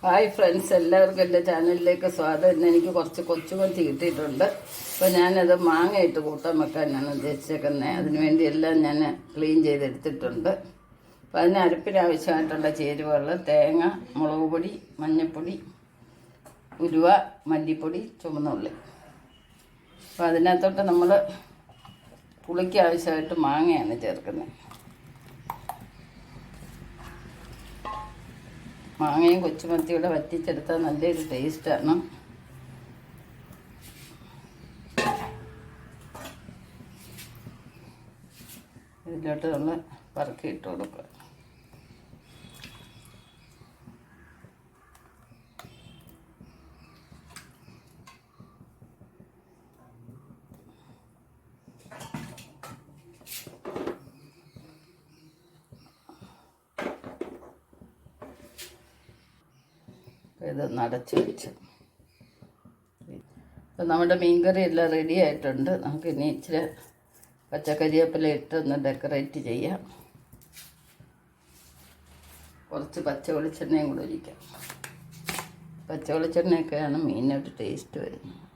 Hi friends, എല്ലാവർക്കും എൻ്റെ ചാനലിലേക്ക് സ്വാഗതം. ഇന്ന് എനിക്ക് കുറച്ച് കൊച്ചുകൊത്തി കിട്ടിയിട്ടുണ്ട്. അപ്പോൾ ഞാനത് മാങ്ങയിട്ട് കൂട്ടാൻ വെക്കാനാണ് ഉദ്ദേശിച്ചേക്കുന്നത്. അതിനുവേണ്ടി എല്ലാം ഞാൻ ക്ലീൻ ചെയ്തെടുത്തിട്ടുണ്ട്. അപ്പോൾ അതിന് അരപ്പിനാവശ്യമായിട്ടുള്ള ചേരുവകൾ: തേങ്ങ, മുളക് പൊടി, മഞ്ഞൾപ്പൊടി, ഉലുവ, മല്ലിപ്പൊടി, ചുവന്നുള്ളി. അപ്പോൾ അതിനകത്തോട്ട് നമ്മൾ പുളിക്ക് ആവശ്യമായിട്ട് മാങ്ങയാണ് ചേർക്കുന്നത്. മാങ്ങയും കൊച്ചുമത്തിയുടെ വറ്റിച്ചെടുത്താൽ നല്ലൊരു ടേസ്റ്റാണ്. ഇതിലോട്ട് നമ്മൾ പറക്കിയിട്ട് കൊടുക്കുക. ഇതൊന്ന് അടച്ച് വെച്ച്. ഇപ്പം നമ്മുടെ മീൻകറി എല്ലാം റെഡി ആയിട്ടുണ്ട്. നമുക്ക് ഇനി ഇച്ചിരി പച്ചക്കറിവേപ്പില ഇട്ടൊന്ന് ഡെക്കറേറ്റ് ചെയ്യാം. കുറച്ച് പച്ച വെളിച്ചെണ്ണയും കൂടെ ഒഴിക്കാം. പച്ച വെളിച്ചെണ്ണയൊക്കെയാണ് മീനൊരു ടേസ്റ്റ് വരുന്നത്.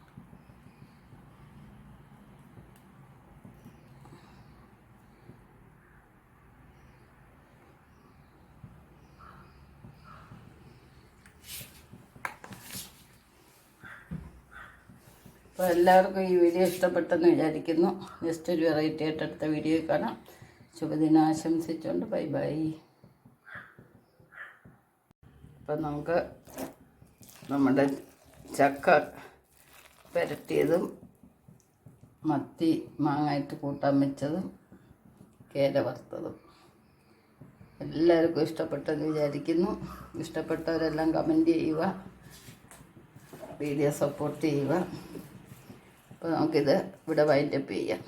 അപ്പോൾ എല്ലാവർക്കും ഈ വീഡിയോ ഇഷ്ടപ്പെട്ടെന്ന് വിചാരിക്കുന്നു. നെക്സ്റ്റ് ഒരു വെറൈറ്റി ആയിട്ട് അടുത്ത വീഡിയോ കാണാം. ശുഭദിനം ആശംസിച്ചുകൊണ്ട് ബൈ ബൈ. അപ്പം നമുക്ക് നമ്മുടെ ചക്ക പുരട്ടിയതും മത്തി മാങ്ങായിട്ട് കൂട്ടാൻ വെച്ചതും കേര വറുത്തതും എല്ലാവർക്കും ഇഷ്ടപ്പെട്ടെന്ന് വിചാരിക്കുന്നു. ഇഷ്ടപ്പെട്ടവരെല്ലാം കമൻറ്റ് ചെയ്യുക, വീഡിയോ സപ്പോർട്ട് ചെയ്യുക. അപ്പോൾ നമുക്കിത് ഇവിടെ വൈൻഡപ്പ് ചെയ്യാം.